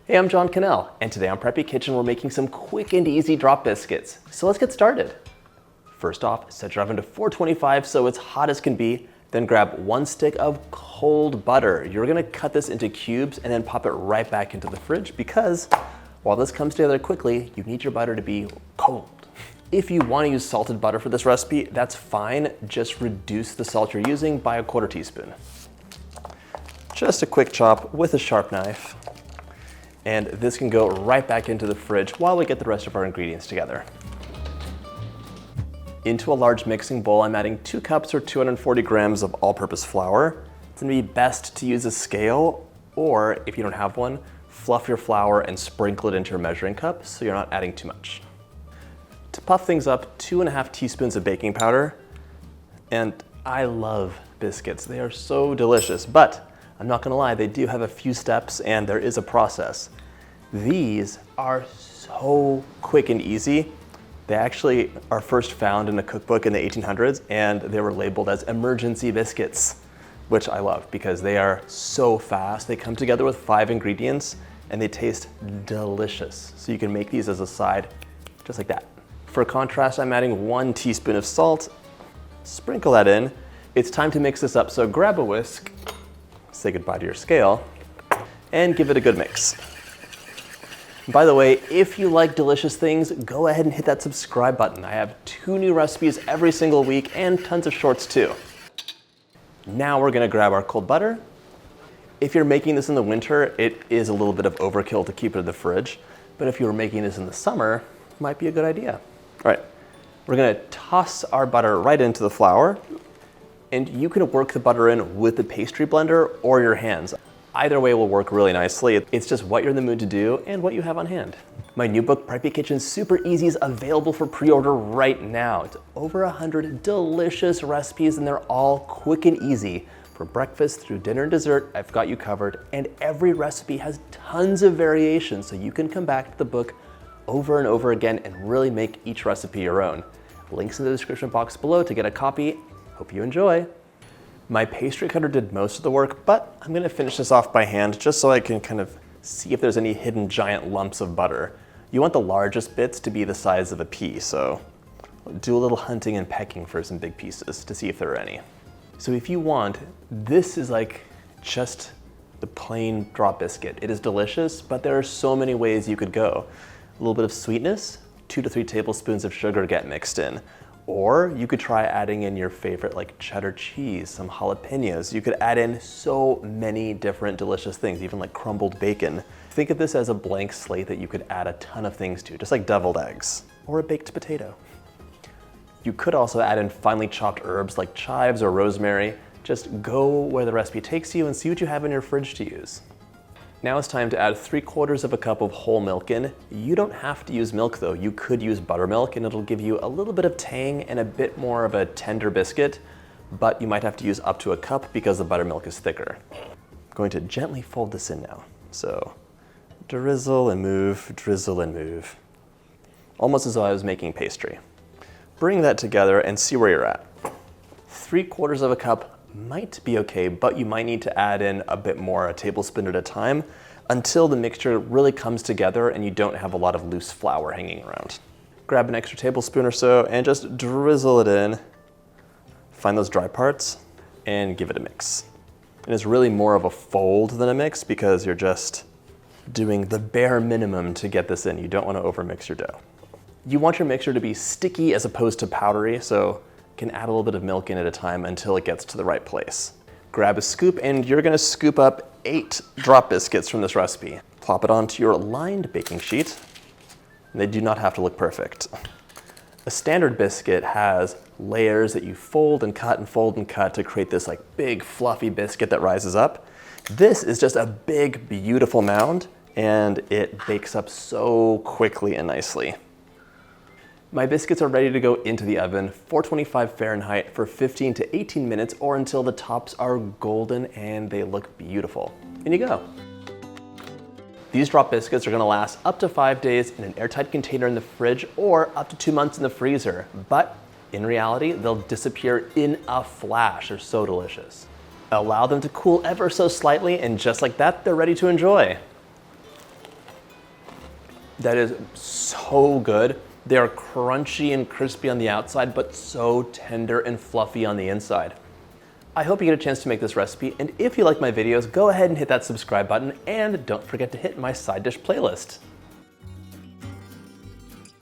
Hey, I'm John Cannell, and today on Preppy Kitchen we're making some quick and easy drop biscuits. So let's get started. First off, set your oven to 425 so it's hot as can be, then grab 1 stick of cold butter. You're gonna cut this into cubes and then pop it right back into the fridge because while this comes together quickly, you need your butter to be cold. If you want to use salted butter for this recipe, that's fine. Just reduce the salt you're using by 1/4 teaspoon. Just a quick chop with a sharp knife. And this can go right back into the fridge while we get the rest of our ingredients together. Into a large mixing bowl, I'm adding 2 cups or 240 grams of all-purpose flour. It's gonna be best to use a scale, or if you don't have one, fluff your flour and sprinkle it into your measuring cup so you're not adding too much. To puff things up, 2½ teaspoons of baking powder. And I love biscuits. They are so delicious, but I'm not gonna lie, they do have a few steps and there is a process. These are so quick and easy. They actually are first found in a cookbook in the 1800s and they were labeled as emergency biscuits, which I love because they are so fast. They come together with 5 ingredients and they taste delicious. So you can make these as a side, just like that. For contrast, I'm adding 1 teaspoon of salt. Sprinkle that in. It's time to mix this up, so grab a whisk, say goodbye to your scale, and give it a good mix. By the way, if you like delicious things, go ahead and hit that subscribe button. I have 2 new recipes every single week and tons of shorts too. Now we're gonna grab our cold butter. If you're making this in the winter, it is a little bit of overkill to keep it in the fridge, but if you were making this in the summer, it might be a good idea. All right, we're gonna toss our butter right into the flour, and you can work the butter in with the pastry blender or your hands. Either way will work really nicely. It's just what you're in the mood to do and what you have on hand. My new book, Preppy Kitchen Super Easy, is available for pre-order right now. It's over 100 delicious recipes and they're all quick and easy. From breakfast through dinner and dessert, I've got you covered, and every recipe has tons of variations so you can come back to the book over and over again and really make each recipe your own. Links in the description box below to get a copy. Hope you enjoy. My pastry cutter did most of the work, but I'm gonna finish this off by hand just so I can kind of see if there's any hidden giant lumps of butter. You want the largest bits to be the size of a pea, so do a little hunting and pecking for some big pieces to see if there are any. So if you want, this is like just the plain drop biscuit. It is delicious, but there are so many ways you could go. A little bit of sweetness, 2 to 3 tablespoons of sugar get mixed in. Or you could try adding in your favorite like cheddar cheese, some jalapenos. You could add in so many different delicious things, even like crumbled bacon. Think of this as a blank slate that you could add a ton of things to, just like deviled eggs or a baked potato. You could also add in finely chopped herbs like chives or rosemary. Just go where the recipe takes you and see what you have in your fridge to use. Now it's time to add 3/4 cup of whole milk in. You don't have to use milk though. You could use buttermilk and it'll give you a little bit of tang and a bit more of a tender biscuit, but you might have to use up to 1 cup because the buttermilk is thicker. I'm going to gently fold this in now. So drizzle and move, drizzle and move. Almost as though I was making pastry. Bring that together and see where you're at. 3/4 cup might be okay, but you might need to add in a bit more, a tablespoon at a time, until the mixture really comes together and you don't have a lot of loose flour hanging around. Grab an extra tablespoon or so and just drizzle it in. Find those dry parts and give it a mix. And it's really more of a fold than a mix because you're just doing the bare minimum to get this in. You don't want to overmix your dough. You want your mixture to be sticky as opposed to powdery, so can add a little bit of milk in at a time until it gets to the right place. Grab a scoop and you're gonna scoop up 8 drop biscuits from this recipe. Plop it onto your lined baking sheet. And they do not have to look perfect. A standard biscuit has layers that you fold and cut and fold and cut to create this like big fluffy biscuit that rises up. This is just a big, beautiful mound and it bakes up so quickly and nicely. My biscuits are ready to go into the oven, 425 Fahrenheit for 15 to 18 minutes or until the tops are golden and they look beautiful. In you go. These drop biscuits are gonna last up to 5 days in an airtight container in the fridge or up to 2 months in the freezer. But in reality, they'll disappear in a flash. They're so delicious. Allow them to cool ever so slightly and just like that, they're ready to enjoy. That is so good. They are crunchy and crispy on the outside, but so tender and fluffy on the inside. I hope you get a chance to make this recipe, and if you like my videos, go ahead and hit that subscribe button, and don't forget to hit my side dish playlist.